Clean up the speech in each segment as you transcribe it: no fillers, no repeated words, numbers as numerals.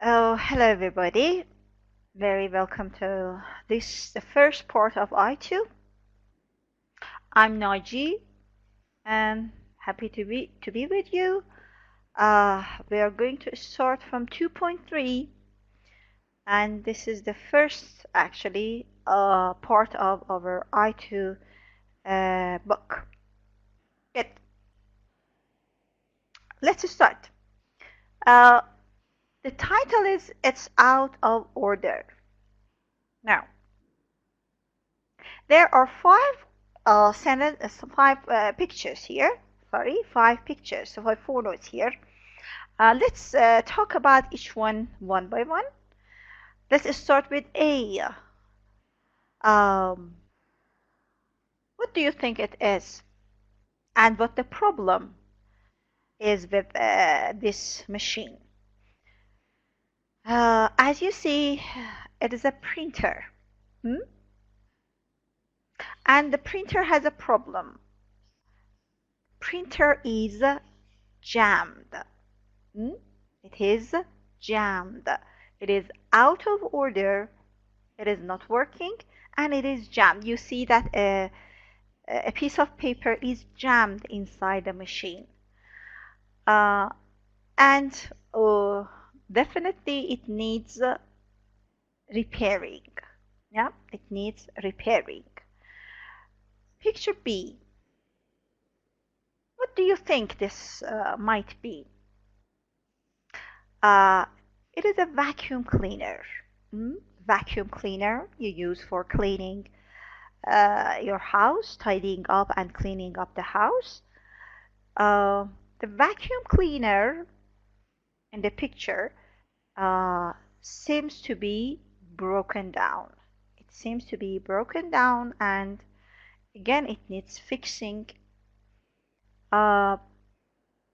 Oh, hello everybody. Very welcome to this, the first part of I2. I'm Naji and happy to be with you. We are going to start from 2.3, and this is the first actually part of our I2 book. Good. Let's start. Uh, the title is It's Out of Order. Now, there are five pictures here. Sorry, five pictures, so five photos here. Let's talk about each one by one. Let's start with A. Um, what do you think it is, and what the problem is with this machine? As you see, it is a printer, hmm? And the printer has a problem. Printer is jammed. Hmm? It is jammed. It is out of order. It is not working, and it is jammed. You see that a piece of paper is jammed inside the machine. Uh, and definitely it needs repairing. Yeah, it needs repairing. Picture B. What do you think this might be? Uh, it is a vacuum cleaner. Vacuum cleaner you use for cleaning your house, tidying up and cleaning up the house. Uh, the vacuum cleaner in the picture seems to be broken down. It seems to be broken down, and again, it needs fixing. Uh,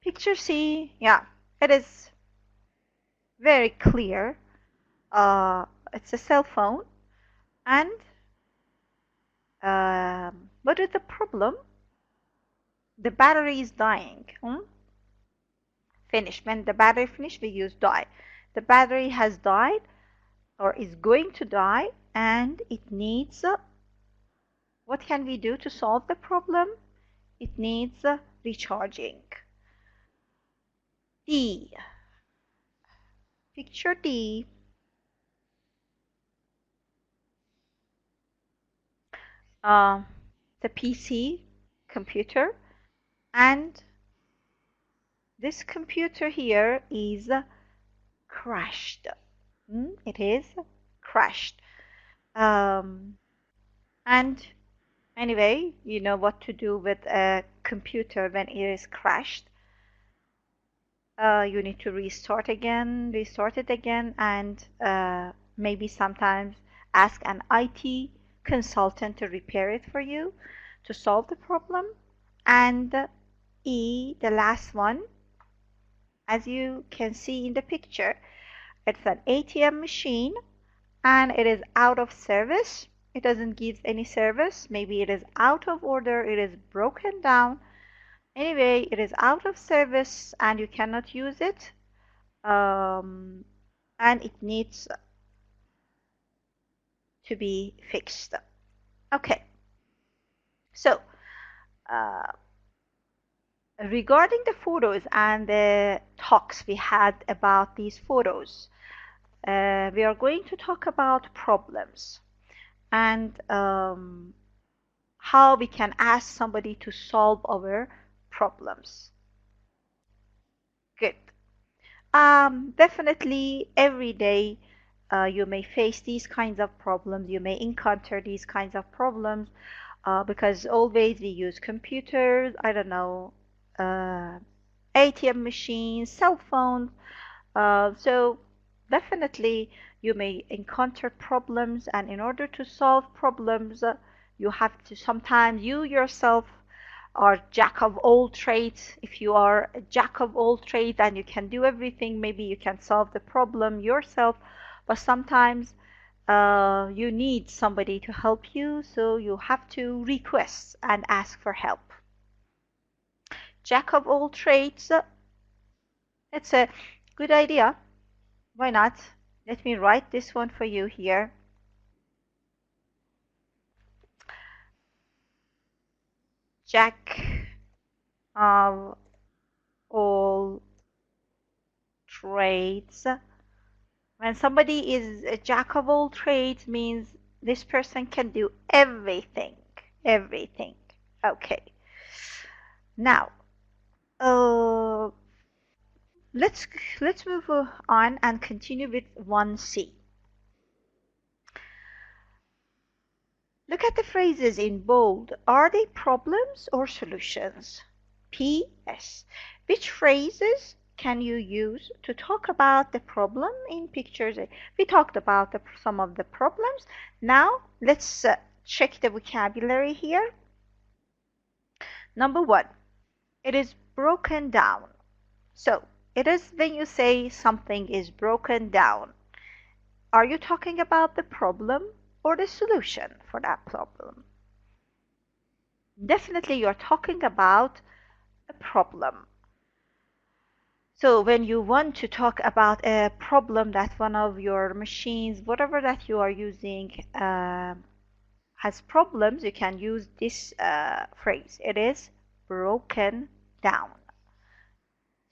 Picture C, yeah, it is very clear. It's a cell phone, and what is the problem? The battery is dying. Finish. When the battery finish, we use die. The battery has died or is going to die, and it needs what can we do to solve the problem? It needs recharging. D. Picture D. The PC computer, and this computer here is crashed. It is crashed. And anyway, you know what to do with a computer when it is crashed. You need to restart it again, and maybe sometimes ask an IT consultant to repair it for you to solve the problem. And E, the last one, as you can see in the picture, it's an ATM machine and it is out of service. It doesn't give any service. Maybe it is out of order, it is broken down. Anyway, it is out of service and you cannot use it. And it needs to be fixed. Okay, so regarding the photos and the talks we had about these photos, we are going to talk about problems and how we can ask somebody to solve our problems. Good. Definitely every day you may face these kinds of problems. You may encounter these kinds of problems because always we use computers, I don't know, ATM machines, cell phones. So definitely you may encounter problems, and in order to solve problems, you have to sometimes you yourself are jack of all trades. If you are a jack of all trades and you can do everything, maybe you can solve the problem yourself, but sometimes you need somebody to help you, so you have to request and ask for help. Jack of all trades, it's a good idea, Why not? Let me write this one for you here. Jack of all trades. When somebody is a jack of all trades means this person can do everything. Everything. Okay. Now, uh, let's let's move on and continue with 1C. Look at the phrases in bold. Are they problems or solutions? P.S. Which phrases can you use to talk about the problem in pictures? We talked about some of the problems. Now let's check the vocabulary here. Number one, it is broken down. So it is when you say something is broken down. Are you talking about the problem or the solution for that problem? Definitely you're talking about a problem. So when you want to talk about a problem that one of your machines, whatever that you are using, has problems, you can use this phrase. It is broken down.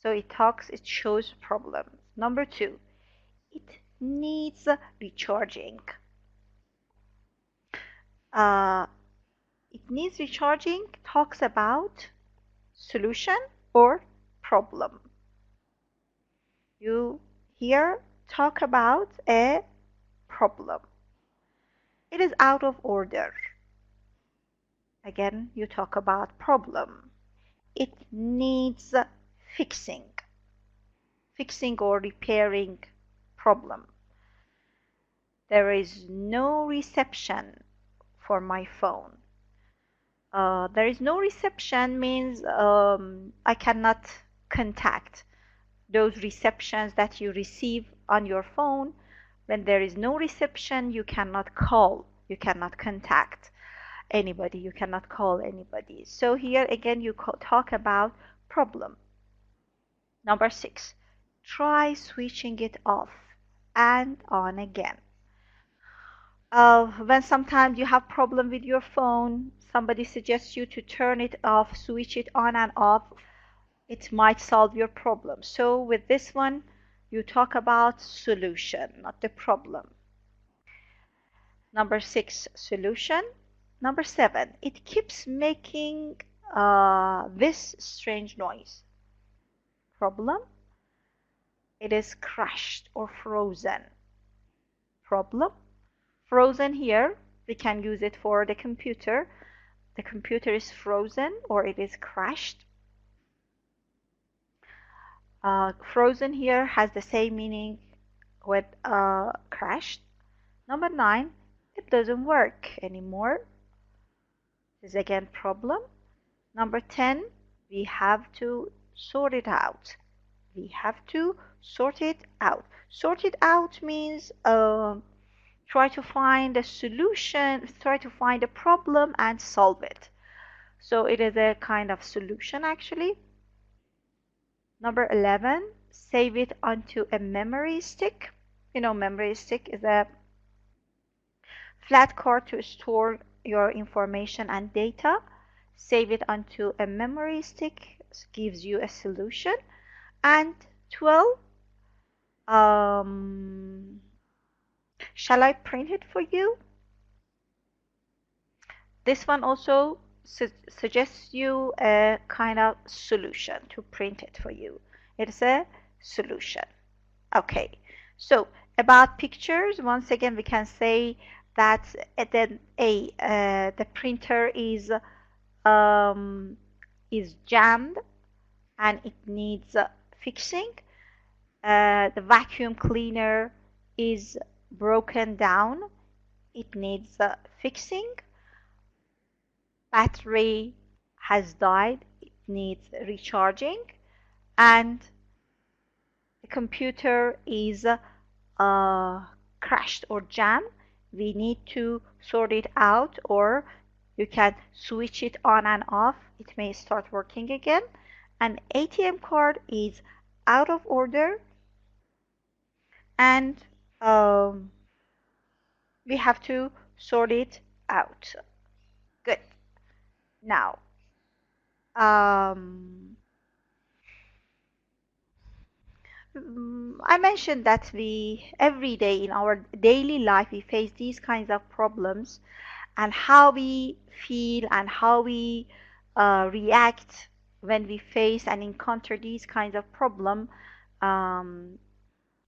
So it shows problems. Number two, it needs recharging. Uh, it needs recharging talks about solution or problem. You here talk about a problem. It is out of order. Again, you talk about problem. It needs fixing. Fixing or repairing problem. There is no reception for my phone. There is no reception means I cannot contact those receptions that you receive on your phone. When there is no reception, you cannot call, you cannot contact anybody, you cannot call anybody. So here again, you talk about problem. Number 6, try switching it off and on again. When sometimes you have problem with your phone, somebody suggests you to turn it off, switch it on and off, it might solve your problem. So with this one, you talk about solution, not the problem. Number 6, solution. Number 7, it keeps making this strange noise. Problem. It is crashed or frozen. Problem. Frozen here, we can use it for the computer. The computer is frozen or it is crashed. Frozen here has the same meaning with crashed. Number 9, it doesn't work anymore. This is again problem. Number 10, we have to sort it out. We have to sort it out. Sort it out means try to find a solution, try to find a problem and solve it. So it is a kind of solution actually. Number 11, save it onto a memory stick. You know, memory stick is a flat card to store your information and data. Save it onto a memory stick gives you a solution. And 12, shall I print it for you? This one also suggests you a kind of solution to print it for you. It's a solution. Okay, so about pictures, once again we can say that the printer is jammed and it needs fixing. The vacuum cleaner is broken down, it needs fixing. Battery has died, it needs recharging. And the computer is crashed or jammed, we need to sort it out, or you can switch it on and off, it may start working again. An ATM card is out of order, and um, we have to sort it out. Good. Now, um, I mentioned that we every day in our daily life we face these kinds of problems, and how we feel and how we react when we face and encounter these kinds of problem um,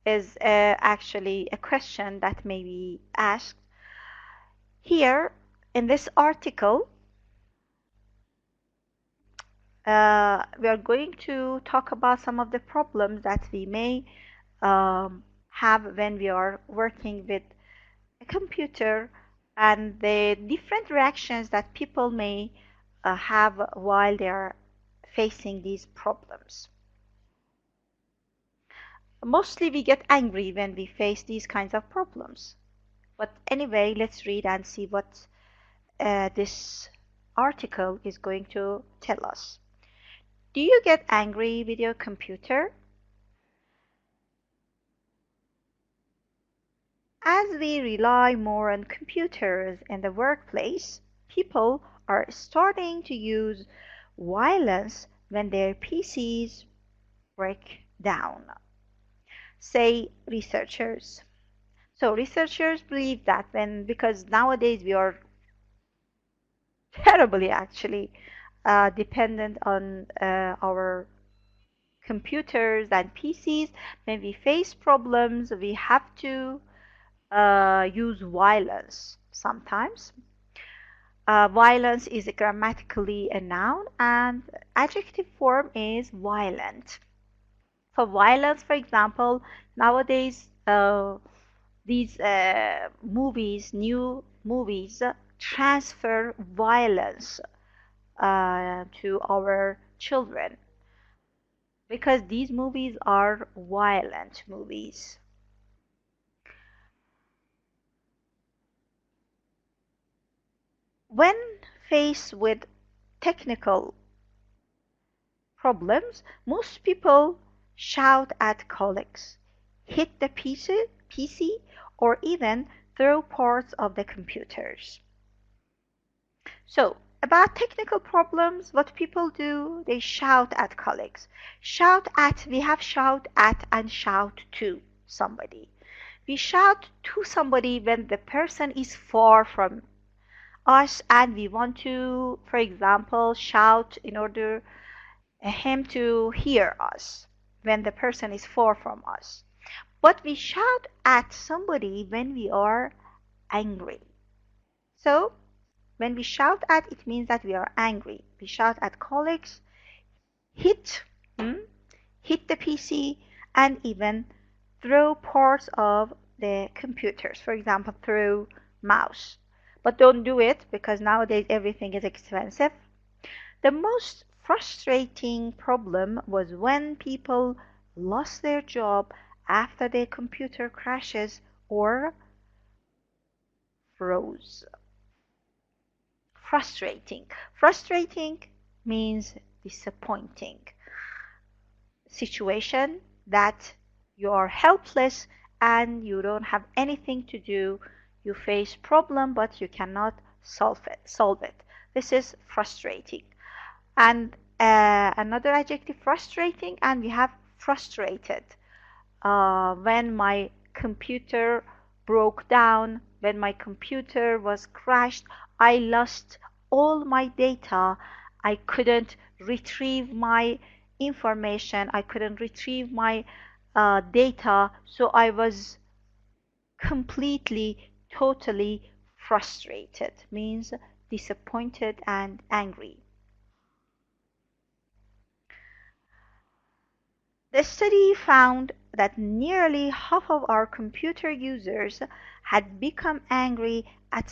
is actually a question that may be asked here in this article. We are going to talk about some of the problems that we may have when we are working with a computer, and the different reactions that people may have while they are facing these problems. Mostly we get angry when we face these kinds of problems. But anyway, let's read and see what this article is going to tell us. Do you get angry with your computer? As we rely more on computers in the workplace, people are starting to use violence when their PCs break down, say researchers. So researchers believe that because nowadays we are terribly actually dependent on our computers and PCs, when we face problems, we have to use violence sometimes. Violence is grammatically a noun, and adjective form is violent. For violence, for example, nowadays these new movies transfer violence to our children because these movies are violent movies. When faced with technical problems, most people shout at colleagues, hit the PC, or even throw parts of the computers. So, about technical problems, what people do, they shout at colleagues. Shout at, we have shout at and shout to somebody. We shout to somebody when the person is far from us and we want to, for example, shout in order him to hear us when the person is far from us. But we shout at somebody when we are angry. So when we shout at, it means that we are angry. We shout at colleagues, hit, hmm, hit the PC, and even throw parts of the computers. For example, throw mouse. But don't do it because nowadays everything is expensive. The most frustrating problem was when people lost their job after their computer crashes or froze. Frustrating. Frustrating means disappointing situation that you are helpless and you don't have anything to do. You face problem but you cannot solve it. This is frustrating. And another adjective, frustrating, and we have frustrated. When my computer broke down, when my computer was crashed, I lost all my data. I couldn't retrieve my information. I couldn't retrieve my data. So I was completely, totally frustrated, means disappointed and angry. The study found that nearly half of our computer users had become angry at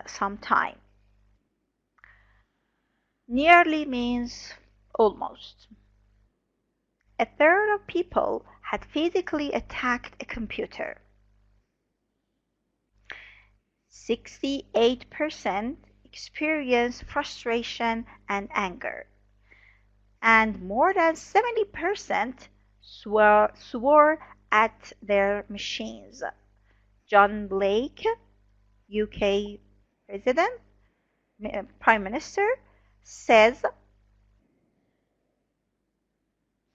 some time. Nearly means almost. A third of people had physically attacked a computer. 68% experienced frustration and anger. And more than 70% swore at their machines. John Blake, UK President, Prime Minister, says,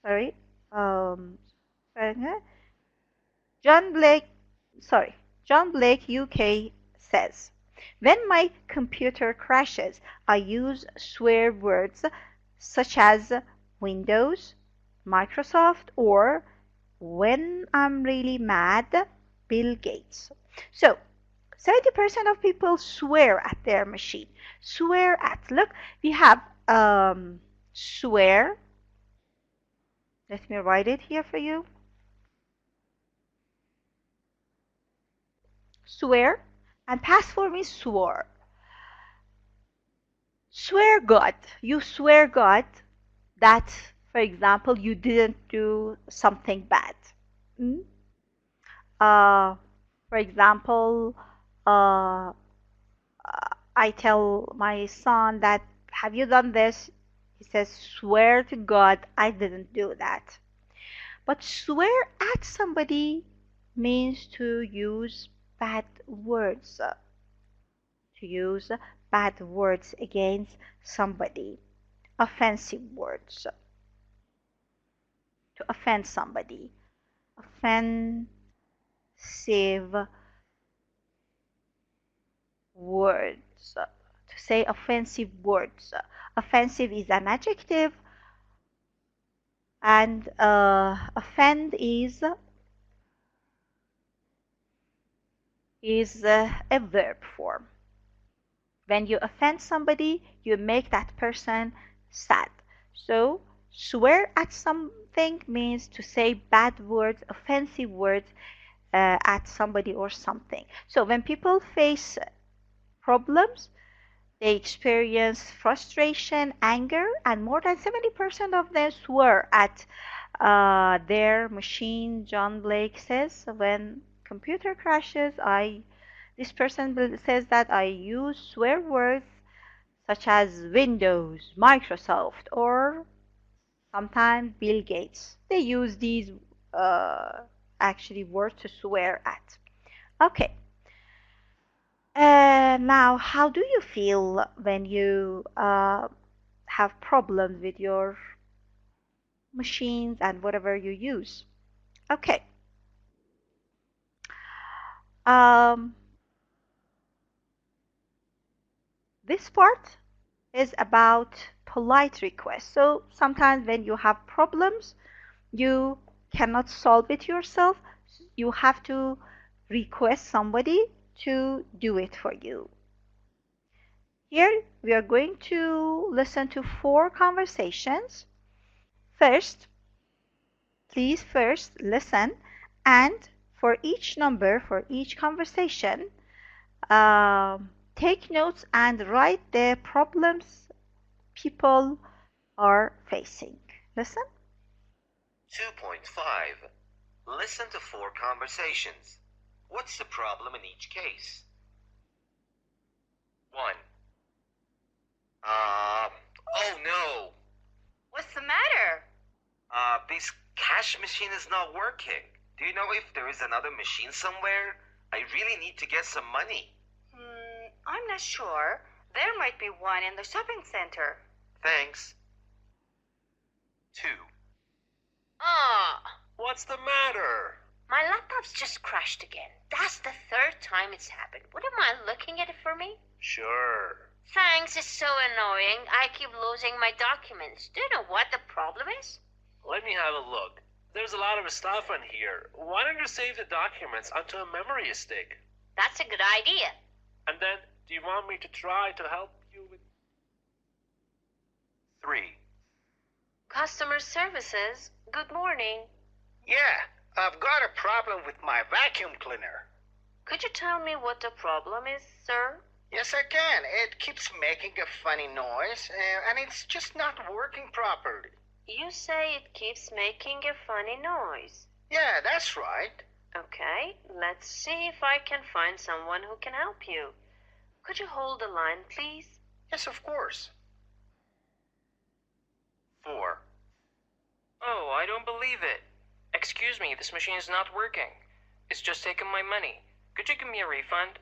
sorry, um, John Blake, John Blake, UK says, when my computer crashes, I use swear words such as Windows, Microsoft, or when I'm really mad, Bill Gates. So, 70% of people swear at their machine. Swear at. Look, we have swear. Let me write it here for you. Swear. And password means swore. Swear God. You swear God that, for example, you didn't do something bad. Mm? For example, uh, I tell my son that, have you done this? He says, swear to God I didn't do that. But swear at somebody means to use bad words. To use bad words against somebody. Offensive words. To offend somebody. Offensive words. To say offensive words. Offensive is an adjective, and offend is a verb form. When you offend somebody, you make that person sad. So swear at something means to say bad words, offensive words at somebody or something. So when people face problems, they experience frustration, anger, and more than 70% of them swear at their machine. John Blake says, when computer crashes, this person says that I use swear words such as Windows, Microsoft, or sometimes Bill Gates. They use these actually words to swear at. Okay. Now, how do you feel when you have problems with your machines and whatever you use? Okay. Um, this part is about polite requests. So sometimes when you have problems, you cannot solve it yourself. You have to request somebody to do it for you. Here we are going to listen to 4 conversations. First, please first listen, and for each number, for each conversation, take notes and write the problems people are facing. Listen. 2.5. Listen to 4 conversations. What's the problem in each case? 1. Oh no! What's the matter? This cash machine is not working. Do you know if there is another machine somewhere? I really need to get some money. I'm not sure. There might be one in the shopping center. Thanks. 2. What's the matter? My laptop's just crashed again. That's the 3rd time it's happened. Wouldn't mind looking at it for me? Sure. Thanks, it's so annoying. I keep losing my documents. Do you know what the problem is? Let me have a look. There's a lot of stuff in here. Why don't you save the documents onto a memory stick? That's a good idea. And then, do you want me to try to help you with... 3. Customer services, good morning. Yeah, I've got a problem with my vacuum cleaner. Could you tell me what the problem is, sir? Yes, I can. It keeps making a funny noise, and it's just not working properly. You say it keeps making a funny noise. Yeah, that's right. Okay, let's see if I can find someone who can help you. Could you hold the line, please? Yes, of course. 4. Oh, I don't believe it. Excuse me, this machine is not working. It's just taken my money. Could you give me a refund?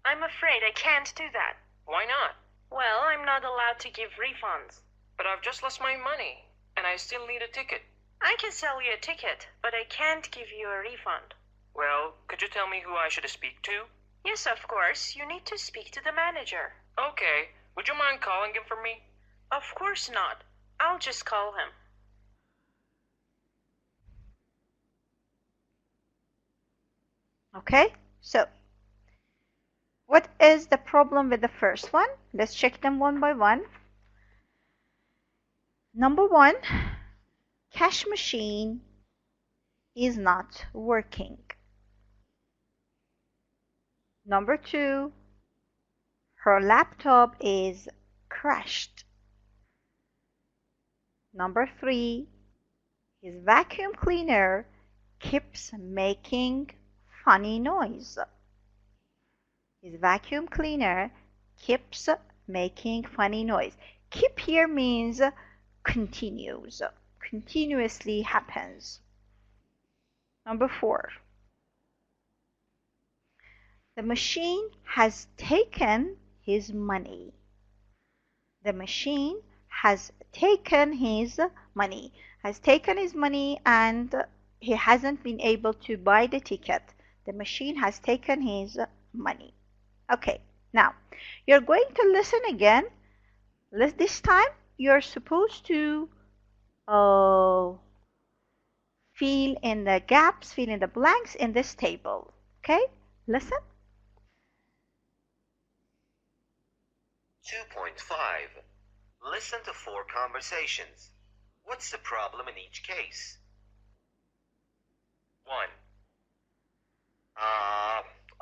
I'm afraid I can't do that. Why not? Well, I'm not allowed to give refunds. But I've just lost my money, and I still need a ticket. I can sell you a ticket, but I can't give you a refund. Well, could you tell me who I should speak to? Yes, of course. You need to speak to the manager. Okay. Would you mind calling him for me? Of course not. I'll just call him. Okay, so what is the problem with the first one? Let's check them one by one. Number one, cash machine is not working. Number two, her laptop is crashed. Number three, his vacuum cleaner keeps making funny noise. His vacuum cleaner keeps making funny noise. Keep here means continues, continuously happens. Number four, the machine has taken his money. The machine has taken his money, and he hasn't been able to buy the ticket. The machine has taken his money. Okay, now you're going to listen again. This time you're supposed to fill in the gaps, fill in the blanks in this table. Okay, listen. 2.5. Listen to 4 conversations. What's the problem in each case? 1.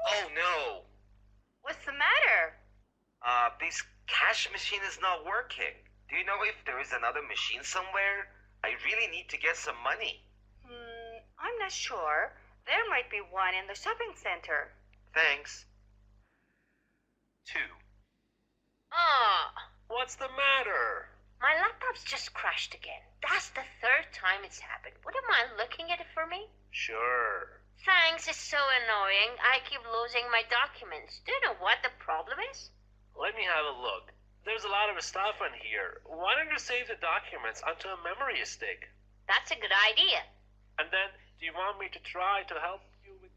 Oh no! What's the matter? This cash machine is not working. Do you know if there is another machine somewhere? I really need to get some money. I'm not sure. There might be one in the shopping center. Thanks. 2. What's the matter? My laptop's just crashed again. That's the 3rd time it's happened. Would you mind looking at it for me? Sure. Thanks, it's so annoying. I keep losing my documents. Do you know what the problem is? Let me have a look. There's a lot of stuff in here. Why don't you save the documents onto a memory stick? That's a good idea. And then, do you want me to try to help you with...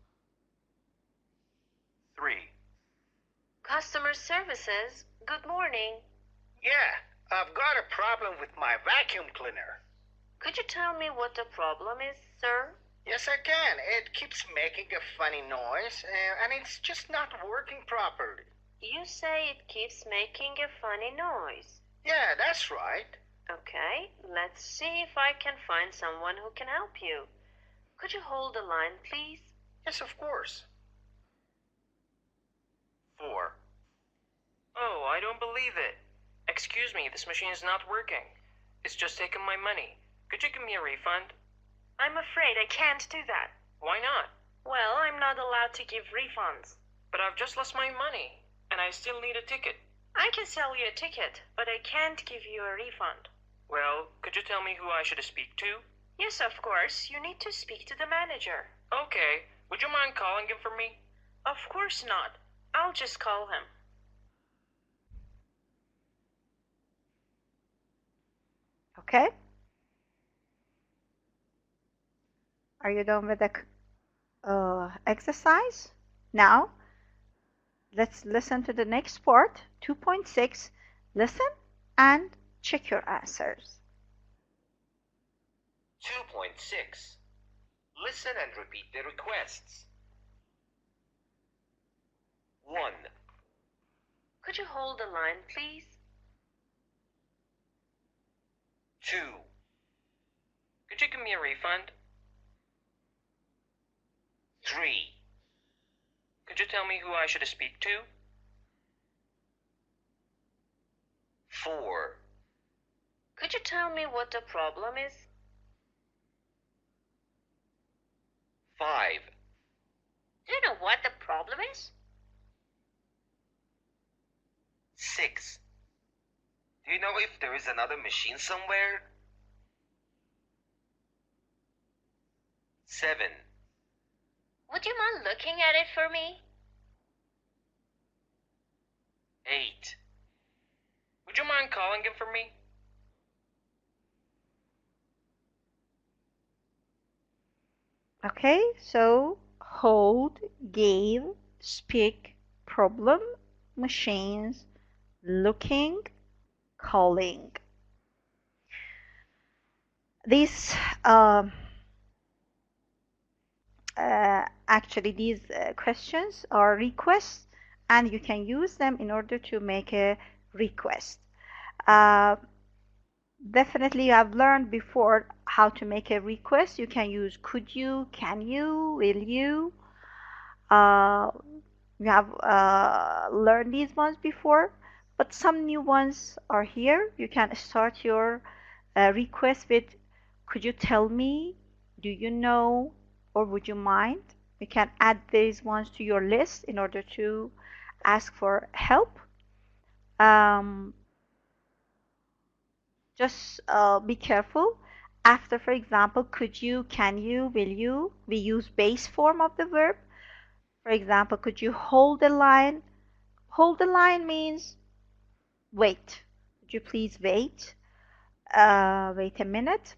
3. Customer services, good morning. Yeah, I've got a problem with my vacuum cleaner. Could you tell me what the problem is, sir? Yes, I can. It keeps making a funny noise, and it's just not working properly. You say it keeps making a funny noise. Yeah, that's right. Okay, let's see if I can find someone who can help you. Could you hold the line, please? Yes, of course. 4. Oh, I don't believe it. Excuse me, this machine is not working. It's just taken my money. Could you give me a refund? I'm afraid I can't do that. Why not? Well, I'm not allowed to give refunds. But I've just lost my money, and I still need a ticket. I can sell you a ticket, but I can't give you a refund. Well, could you tell me who I should speak to? Yes, of course. You need to speak to the manager. Okay. Would you mind calling him for me? Of course not. I'll just call him. Okay. Are you done with the exercise? Now, let's listen to the next part, 2.6. Listen and check your answers. 2.6. Listen and repeat the requests. 1. Could you hold the line, please? 2. Could you give me a refund? 3. Could you tell me who I should speak to? 4. Could you tell me what the problem is? 5. Do you know what the problem is? 6. Do you know if there is another machine somewhere? 7. Would you mind looking at it for me? 8. Would you mind calling him for me? Okay, so hold, give, speak, problem, machines, looking, calling. These actually these questions are requests, and you can use them in order to make a request. Uh, Definitely, I've learned before how to make a request. You can use could you, can you, will you. Uh, we have learned these ones before, but some new ones are here. You can start your request with could you tell me, do you know, or would you mind? You can add these ones to your list in order to ask for help. Um, just be careful. After, for example, could you, can you, will you, we use base form of the verb. For example, could you hold the line? Hold the line means wait. Could you please wait? Wait a minute.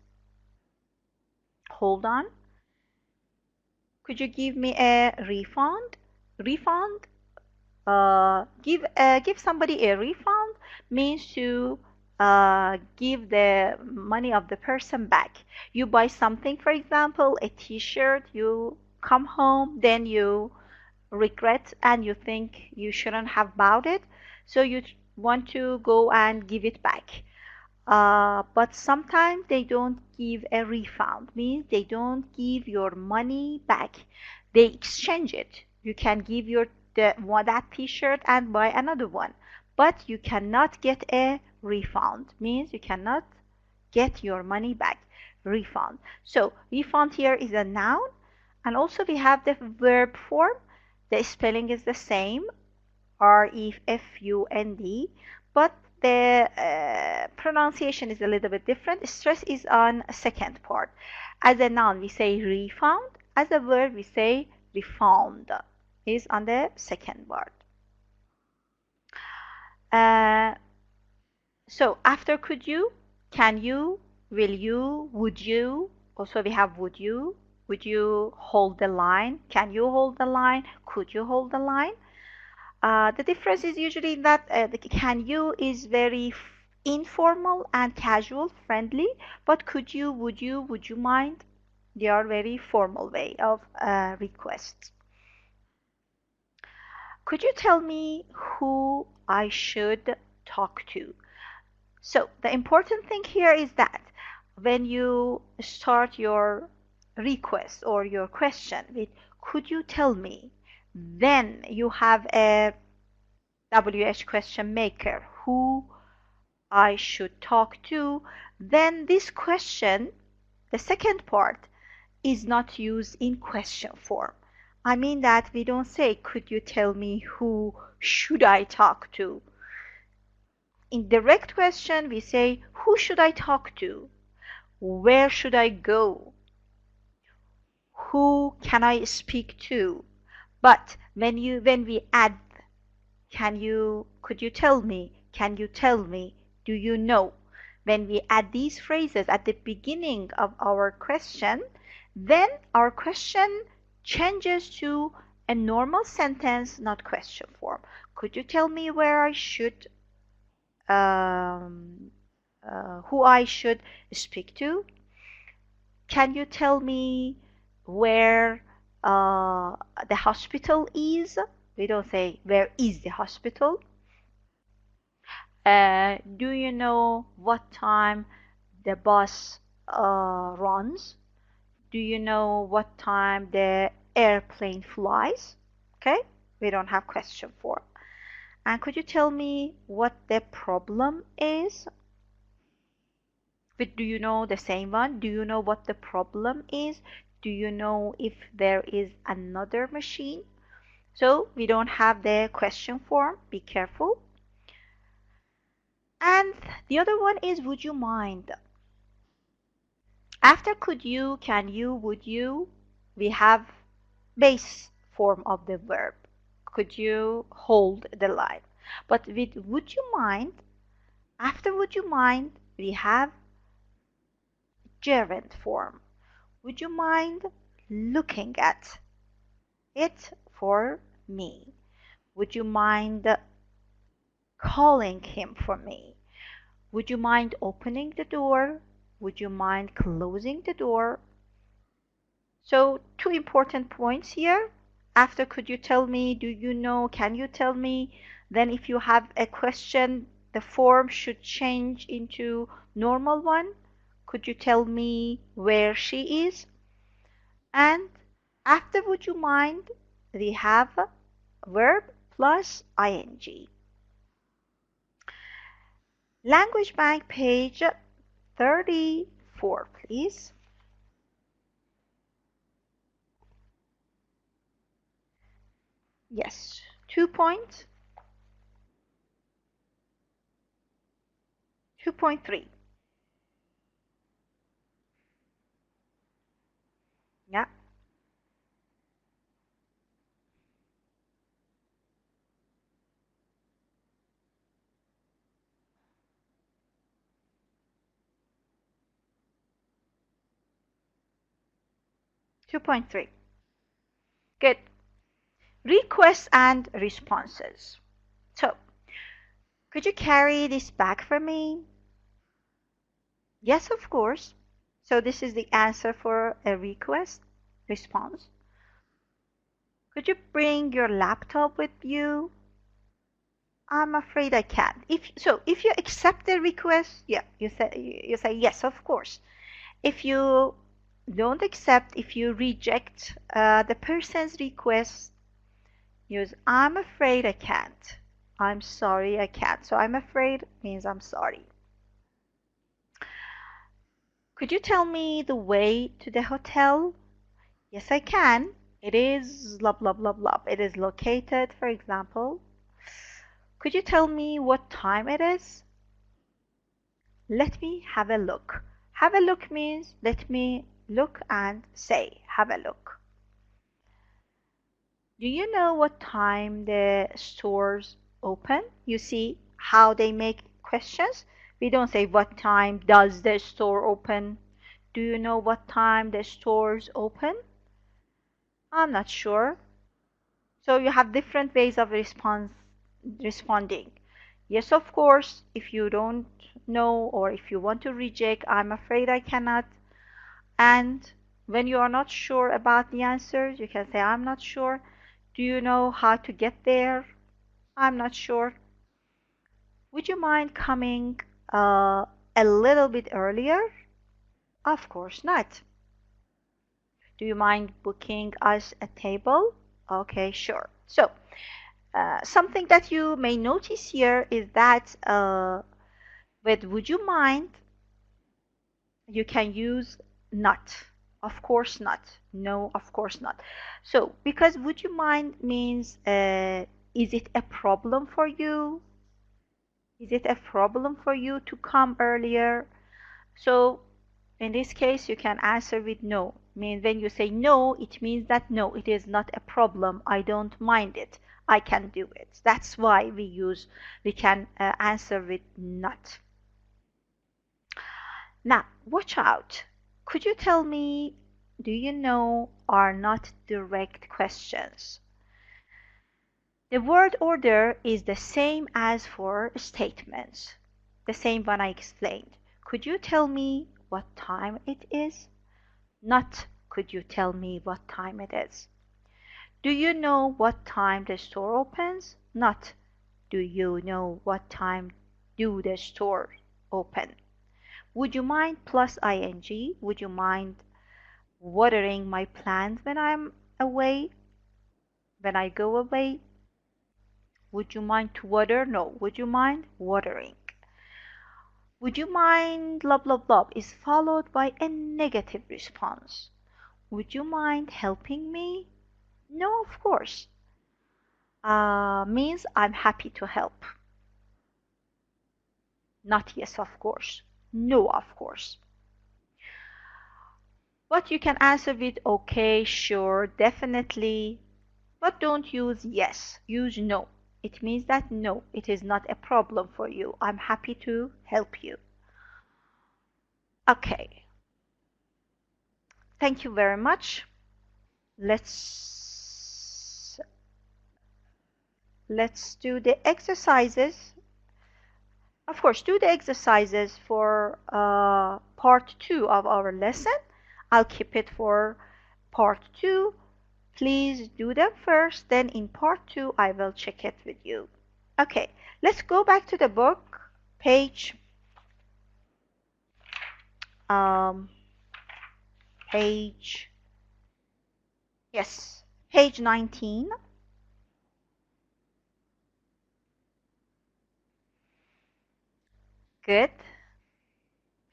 Hold on. Could you give me a refund? Refund. Give somebody a refund means to give the money of the person back. You buy something, for example, a T-shirt. You come home, then you regret and you think you shouldn't have bought it, so you want to go and give it back. But sometimes they don't give a refund, means they don't give your money back. They exchange it. You can give that t-shirt and buy another one, but you cannot get a refund, means you cannot get your money back. Refund. So refund here is a noun, and also we have the verb form. The spelling is the same, refund, but the pronunciation is a little bit different. Stress is on second part. As a noun, we say refund. As a verb, we say refund. Is on the second part. Uh, so after could you, can you, will you, would you. Also we have would you hold the line? Can you hold the line? Could you hold the line? The difference is usually that the can you is very informal and casual, friendly, but could you, would you mind? They are very formal way of requests. Could you tell me who I should talk to? So the important thing here is that when you start your request or your question with could you tell me, then you have a WH question maker, who I should talk to, then this question, the second part, is not used in question form. I mean that we don't say, could you tell me who should I talk to? In direct question, we say, who should I talk to? Where should I go? Who can I speak to? But when we add could you tell me, can you tell me, do you know? When we add these phrases at the beginning of our question, then our question changes to a normal sentence, not question form. Could you tell me where I should, um, who I should speak to? Can you tell me where the hospital is? We don't say where is the hospital. Do you know what time the bus runs? Do you know what time the airplane flies? Okay, we don't have question form. And could you tell me what the problem is? But do you know the same one? Do you know what the problem is? Do you know if there is another machine? So we don't have the question form. Be careful. And the other one is would you mind? After could you, can you, would you, we have base form of the verb. Could you hold the line? But with would you mind, after would you mind, we have gerund form. Would you mind looking at it for me? Would you mind calling him for me? Would you mind opening the door? Would you mind closing the door? So, two important points here. After could you tell me, do you know, can you tell me? Then if you have a question, the form should change into normal one. Could you tell me where she is? And after would you mind, we have verb plus ing. Language Bank page 34, please. Yes, 2.2.3. Yeah, 2.3. Good. Requests and responses. So, could you carry this back for me? Yes, of course. So this is the answer for a request, response. Could you bring your laptop with you? I'm afraid I can't. If you accept the request, yeah, you say yes, of course. If you don't accept, if you reject the person's request, use I'm afraid I can't. I'm sorry I can't. So I'm afraid means I'm sorry. Could you tell me the way to the hotel? Yes, I can. It is blah blah blah blah. It is located, for example. Could you tell me what time it is? Let me have a look. Have a look means let me look and say, have a look. Do you know what time the stores open? You see how they make questions? We don't say what time does the store open? Do you know what time the stores open? I'm not sure. So you have different ways of responding. Yes, of course, if you don't know or if you want to reject, I'm afraid I cannot. And when you are not sure about the answers, you can say, I'm not sure. Do you know how to get there? I'm not sure. Would you mind coming a little bit earlier? Of course not. Do you mind booking us a table? Okay, sure. So, something that you may notice here is that with would you mind, you can use not. Of course not. No, of course not. So, because would you mind means is it a problem for you? Is it a problem for you to come earlier? So, in this case, you can answer with no. Means when you say no, it means that no, it is not a problem. I don't mind it. I can do it. That's why we can answer with not. Now, watch out. Could you tell me, do you know are not direct questions? The word order is the same as for statements, the same one I explained. Could you tell me what time it is? Not could you tell me what time it is? Do you know what time the store opens? Not do you know what time do the store open? Would you mind plus ing? Would you mind watering my plants when I'm away? When I go away? Would you mind to water? No. Would you mind watering? Would you mind blah blah blah is followed by a negative response. Would you mind helping me? No, of course. Means I'm happy to help. Not yes, of course. No, of course. But you can answer with okay, sure, definitely, but don't use yes, use no. It means that no, it is not a problem for you. I'm happy to help you. Okay, thank you very much. Let's let's do the exercises. Of course, do the exercises for part 2 of our lesson. I'll keep it for part 2. Please do them first, then in part 2 I will check it with you. Okay, let's go back to the book, page um, page yes, page 19. Good.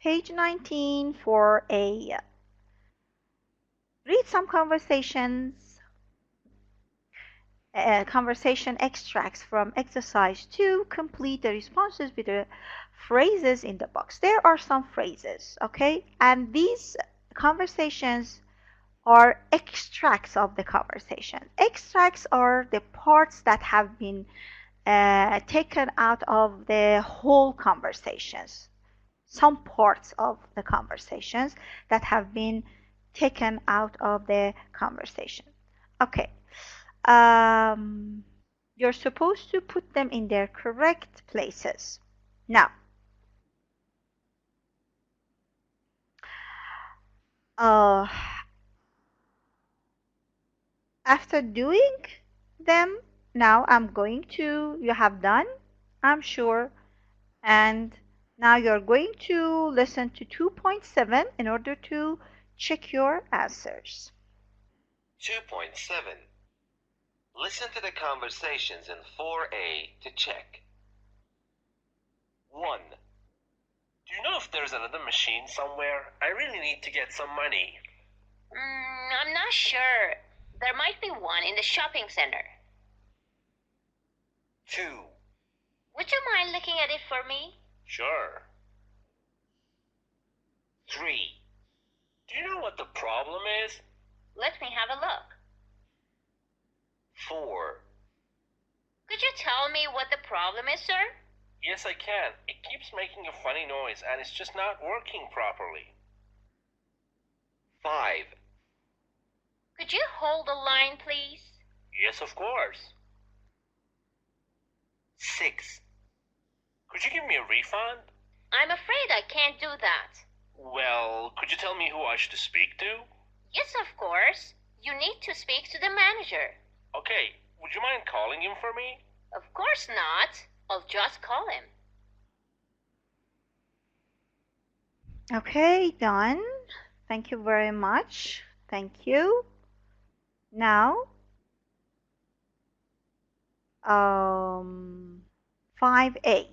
Page 19 for a read some conversation extracts from exercise 2. Complete the responses with the phrases in the box. There are some phrases, okay? And these conversations are extracts of the conversation. Extracts are the parts that have been taken out of the whole conversations. Some parts of the conversations that have been taken out of the conversation. Okay. Um, you're supposed to put them in their correct places. Now, uh, after doing them, now I'm going to, you have done, I'm sure, and now you're going to listen to 2.7 in order to check your answers. 2.7. Listen to the conversations in 4A to check. 1. Do you know if there's another machine somewhere? I really need to get some money. I'm not sure. There might be one in the shopping center. 2. Would you mind looking at it for me? Sure. 3. Do you know what the problem is? Let me have a look. 4. Could you tell me what the problem is, sir? Yes, I can. It keeps making a funny noise and it's just not working properly. 5. Could you hold the line, please? Yes, of course. 6. Could you give me a refund? I'm afraid I can't do that. Well, could you tell me who I should speak to? Yes, of course. You need to speak to the manager. Okay, would you mind calling him for me? Of course not. I'll just call him. Okay, done. Thank you very much. Thank you. Now, 5A.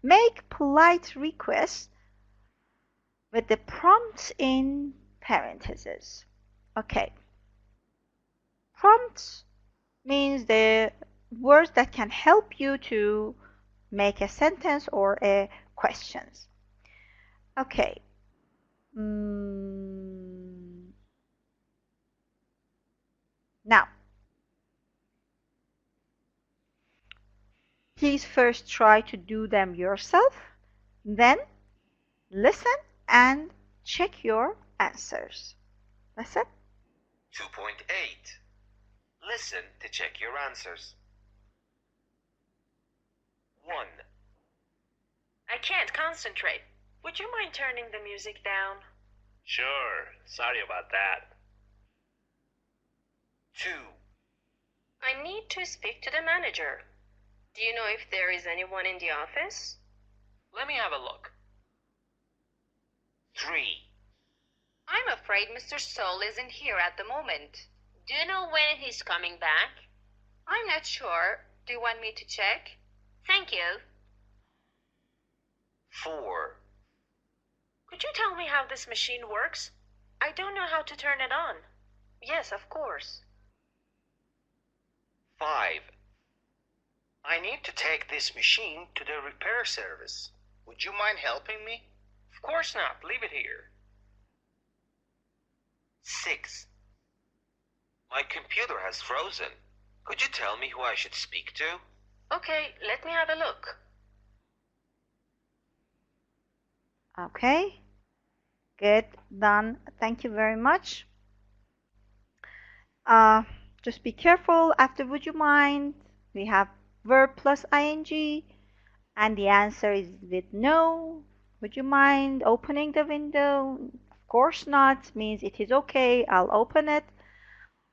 Make polite requests with the prompts in parentheses. Okay. Prompts means the words that can help you to make a sentence or a question. Okay. Now, please first try to do them yourself, then listen and check your answers. That's it. 2.8. Listen to check your answers. 1. I can't concentrate. Would you mind turning the music down? Sure, sorry about that. 2. I need to speak to the manager. Do you know if there is anyone in the office? Let me have a look. 3. I'm afraid Mr. Soul isn't here at the moment. Do you know when he's coming back? I'm not sure. Do you want me to check? Thank you. 4. Could you tell me how this machine works? I don't know how to turn it on. Yes, of course. 5. I need to take this machine to the repair service. Would you mind helping me? Of course not. Leave it here. 6. My computer has frozen. Could you tell me who I should speak to? Okay, let me have a look. Okay, good, done. Thank you very much. Uh, just be careful. After would you mind, we have verb plus ing, and the answer is with no. Would you mind opening the window? Of course not, means it is okay. I'll open it.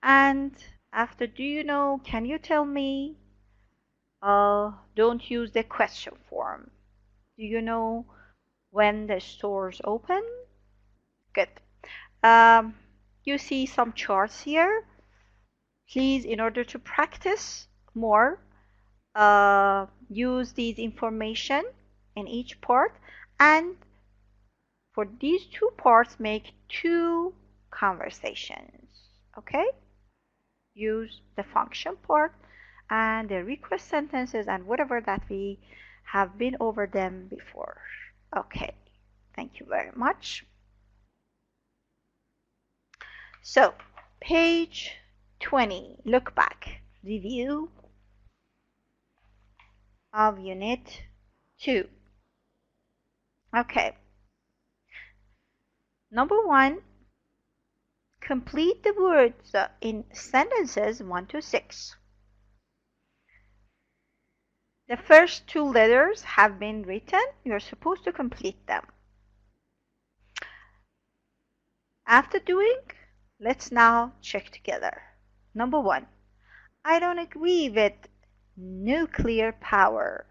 And after do you know, can you tell me? Don't use the question form. Do you know when the stores open? Good. Um, you see some charts here. Please, in order to practice more, use these information in each part, and for these two parts make two conversations. Okay, use the function part and the request sentences and whatever that we have been over them before. Okay, thank you very much. So page 20, look back, review of unit 2. Okay, number 1, complete the words in sentences 1 to 6. The first two letters have been written. You're supposed to complete them. After doing, let's now check together. Number 1, I don't agree with nuclear power.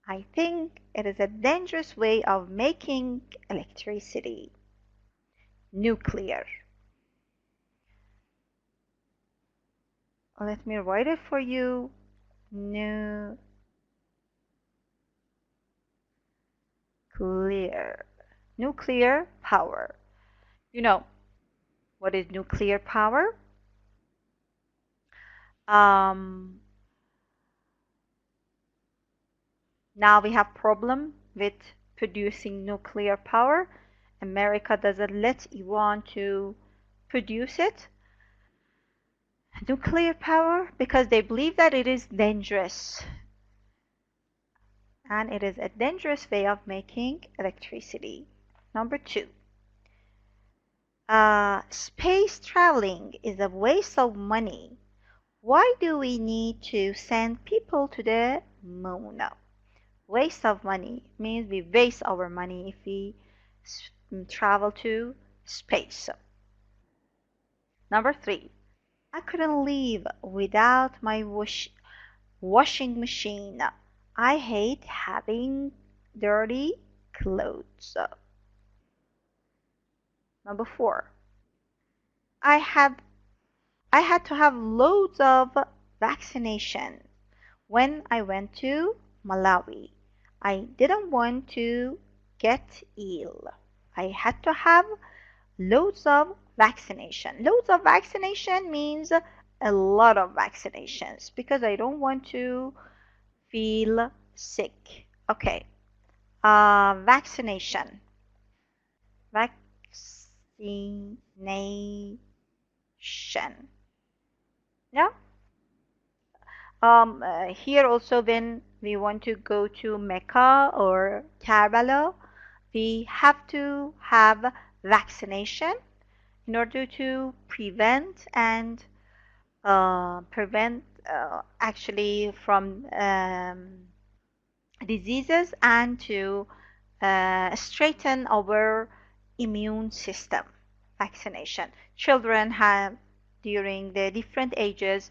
I think it is a dangerous way of making electricity. Nuclear. Let me write it for you. Nuclear. Nuclear power. You know what is nuclear power? Um, Now we have problem with producing nuclear power. America doesn't let Iran to produce it. Nuclear power because they believe that it is dangerous. And it is a dangerous way of making electricity. Number 2. Space traveling is a waste of money. Why do we need to send people to the moon? Waste of money means we waste our money if we travel to space. Number 3, I couldn't live without my washing machine. I hate having dirty clothes. Number 4, I had to have loads of vaccination when I went to Malawi. I didn't want to get ill. I had to have loads of vaccination. Loads of vaccination means a lot of vaccinations because I don't want to feel sick. Okay. Vaccination. Vaccination. Yeah. Here also when we want to go to Mecca or Karbala, we have to have vaccination in order to prevent and actually from diseases and to straighten our immune system. Vaccination. Children have during the different ages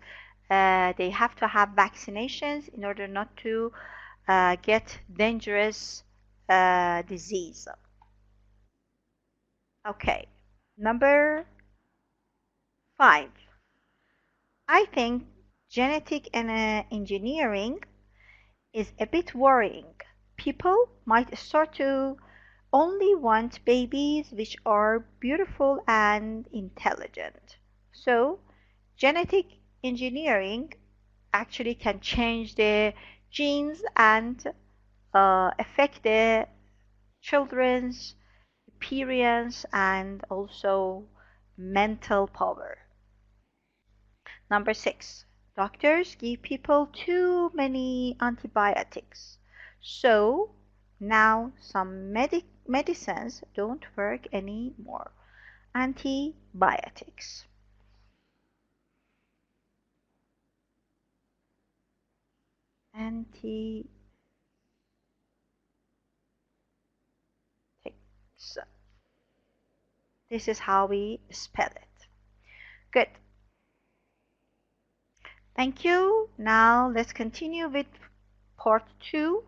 they have to have vaccinations in order not to get dangerous disease. Okay, number 5. I think genetic and engineering is a bit worrying. People might start to only want babies which are beautiful and intelligent. So, genetic engineering actually can change the genes and affect the children's appearance and also mental power. Number 6, doctors give people too many antibiotics. So now some medicines don't work anymore. Antibiotics. Antibiotics. This is how we spell it. Good. Thank you. Now let's continue with part 2.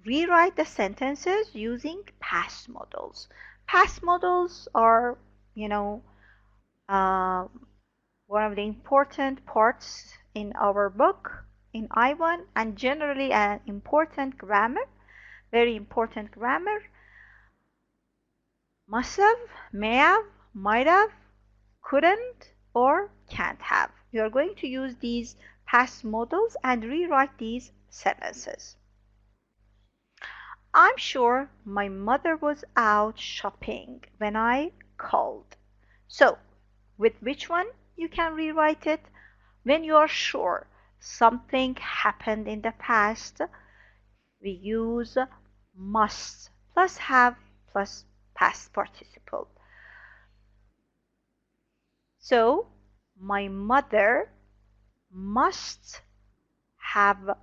Rewrite the sentences using past models. Past models are, uh, one of the important parts in our book in I1, and generally an important grammar, very important grammar. Must have, may have, might have, couldn't, or can't have. You are going to use these past models and rewrite these sentences. I'm sure my mother was out shopping when I called. So, with which one you can rewrite it? When you are sure something happened in the past, we use must plus have plus past participle. So, my mother must have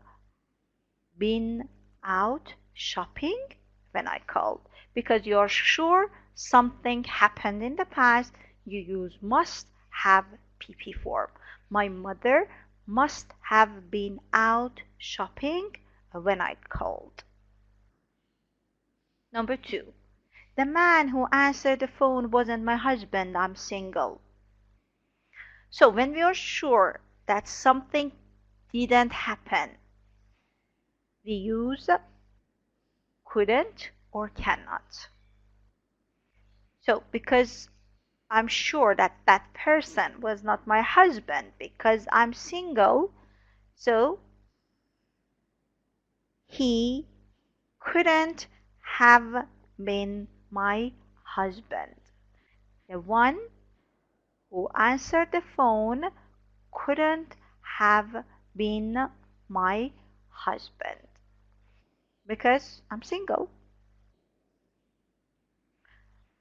been out shopping when I called. Because you're sure something happened in the past, you use must have PP form. My mother must have been out shopping when I called. Number 2. The man who answered the phone wasn't my husband, I'm single. So when we are sure that something didn't happen, we use couldn't or cannot. So because I'm sure that that person was not my husband because I'm single, so he couldn't have been my husband. The one who answered the phone couldn't have been my husband because I'm single.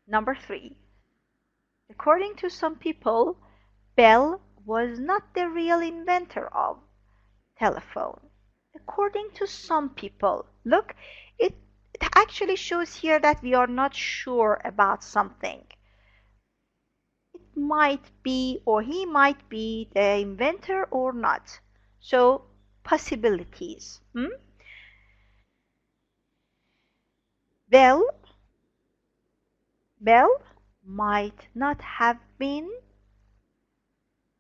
Number 3. According to some people, Bell was not the real inventor of telephone. According to some people. Look, it actually shows here that we are not sure about something. It might be, or he might be the inventor or not. So, possibilities. Bell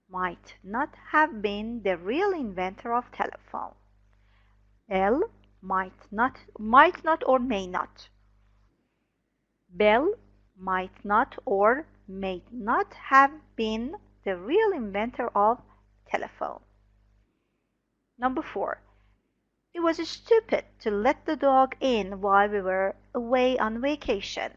might not have been the real inventor of telephone. Bell might not or may not. Bell might not or may not have been the real inventor of telephone. Number 4. It was stupid to let the dog in while we were away on vacation.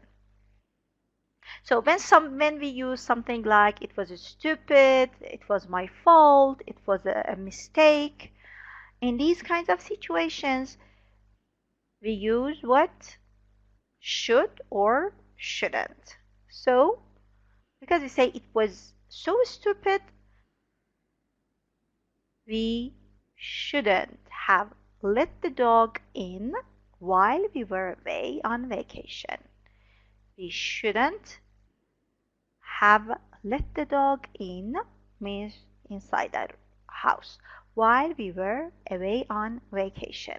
So when we use something like it was stupid, it was my fault, it was a mistake, in these kinds of situations, we use what? Should or shouldn't. So, because we say it was so stupid, we shouldn't have let the dog in while we were away on vacation. We shouldn't have let the dog in means inside our house while we were away on vacation.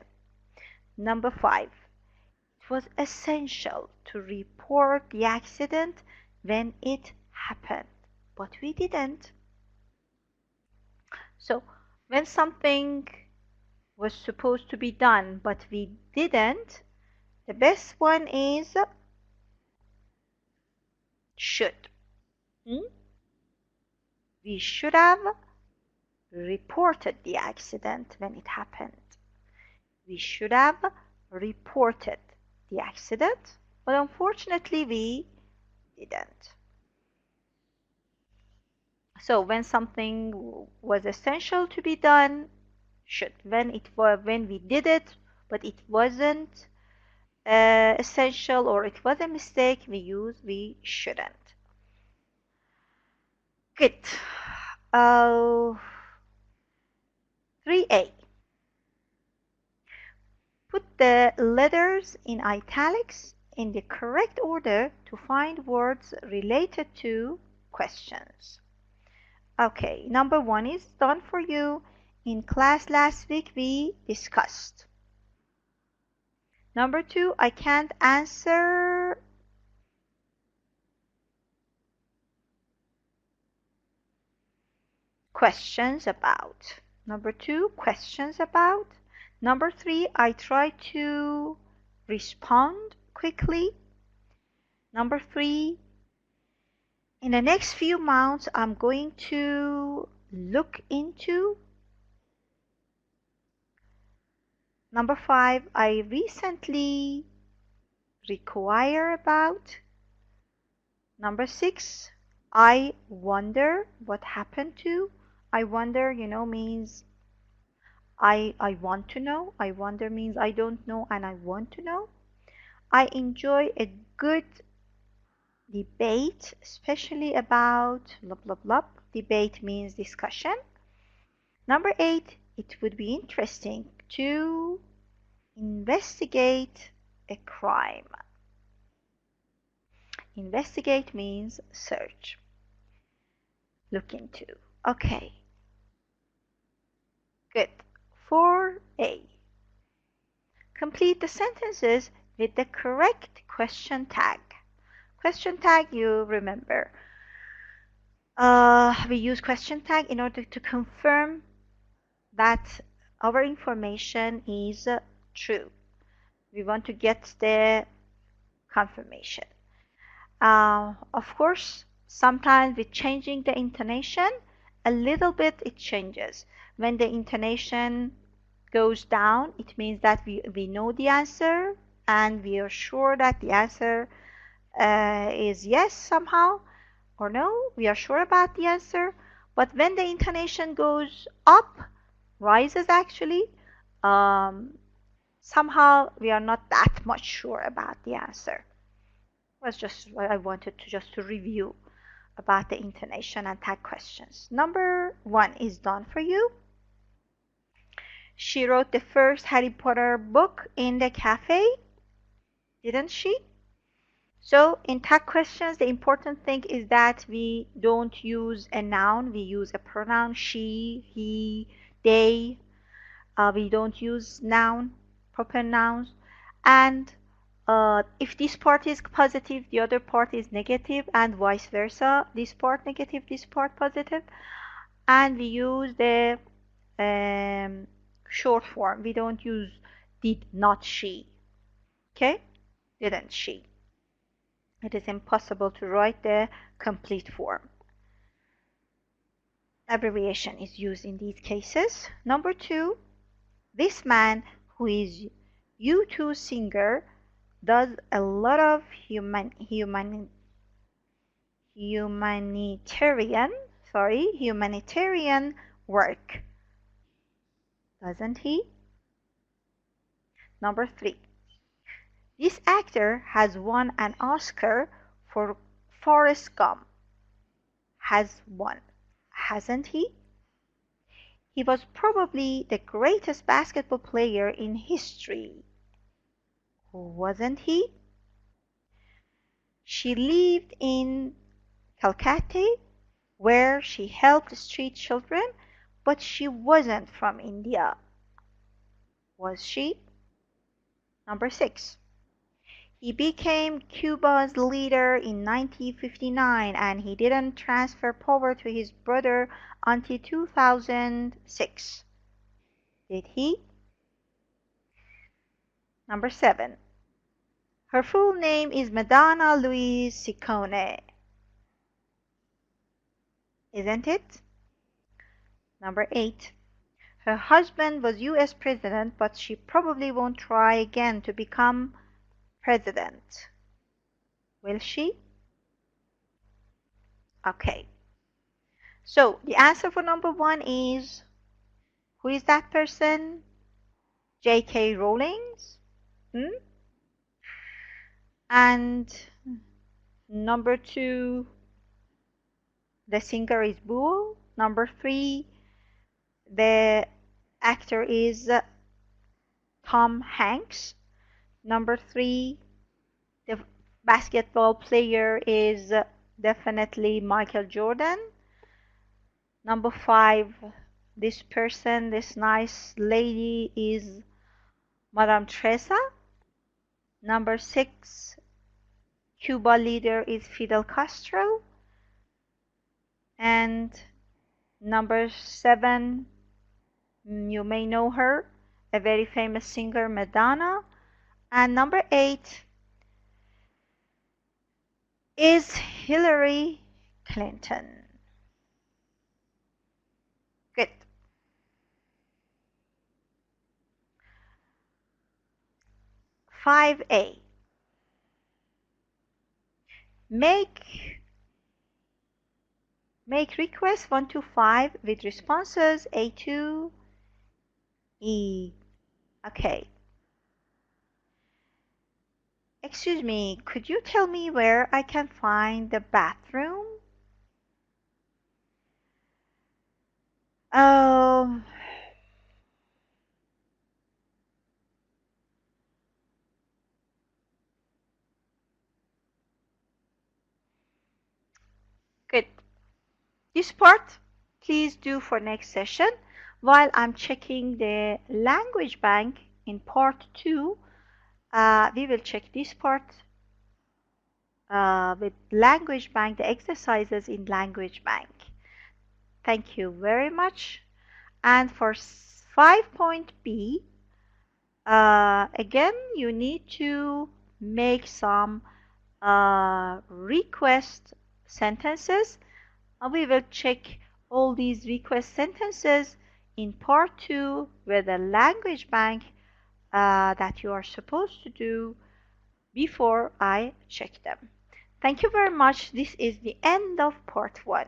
Number 5. It was essential to report the accident when it happened, but we didn't. So when something was supposed to be done but we didn't, the best one is should. We should have reported the accident when it happened. We should have reported the accident, but unfortunately we didn't. So when something was essential to be done, should. When we did it, but it wasn't essential or it was a mistake, we use we shouldn't. Good. Uh, 3A. Put the letters in italics in the correct order to find words related to questions. Okay, number 1 is done for you. In class last week we discussed. Number 2, I can't answer questions about. Number 2, questions about. Number 3, I try to respond quickly. Number 3, in the next few months, I'm going to look into. Number 5, I recently require about. Number 6, I wonder what happened to. I wonder, means I want to know. I wonder means I don't know and I want to know. I enjoy a good debate, especially about blah blah blah. Debate means discussion. Number 8, it would be interesting to investigate a crime. Investigate means search, look into. Okay, good. 4A. Complete the sentences with the correct question tag. Question tag, you remember. We use question tag in order to confirm that our information is true. We want to get the confirmation. Of course, sometimes with changing the intonation, a little bit it changes. When the intonation goes down, it means that we know the answer and we are sure that the answer is yes somehow, or no, we are sure about the answer. But when the intonation goes up, rises actually, somehow we are not that much sure about the answer. It was just what I wanted to review about the intonation and tag questions. Number 1 is done for you. She wrote the first Harry Potter book in the cafe, didn't she? So in tag questions, the important thing is that we don't use a noun, we use a pronoun, she, he, they. We don't use noun, proper nouns. And if this part is positive, the other part is negative, and vice versa. This part negative, this part positive. And we use the short form. We don't use did not she. Okay? Didn't she. It is impossible to write the complete form. Abbreviation is used in these cases. Number 2, this man who is U2 singer does a lot of humanitarian work, doesn't he? Number 3, this actor has won an Oscar for Forrest Gump. Has won, hasn't he? He was probably the greatest basketball player in history, wasn't he? She lived in Calcutta, where she helped street children, but she wasn't from India, was she? Number 6. He became Cuba's leader in 1959 and he didn't transfer power to his brother until 2006. Did he? Number 7. Her full name is Madonna Louise Ciccone, isn't it? Number 8. Her husband was US president, but she probably won't try again to become president. Will she? Okay. So the answer for number one is, who is that person? J.K. Rowling's. Hmm? And number two, the singer is Boo. Number three, the actor is Tom Hanks. Number three, the basketball player is definitely Michael Jordan. Number five, this person, this nice lady is Madame Teresa. Number six, Cuba leader is Fidel Castro. And number seven, you may know her, a very famous singer, Madonna. And number eight is Hillary Clinton. Good. 5A. Make requests 1 to 5 with responses A to E. Okay. Excuse me, could you tell me where I can find the bathroom? Um, good. This part, please do for next session. While I'm checking the language bank in part 2, we will check this part with language bank, the exercises in language bank. Thank you very much. And for 5.B, again, you need to make some request sentences. We will check all these request sentences in part 2 with the language bank that you are supposed to do before I check them. Thank you very much. This is the end of part 1.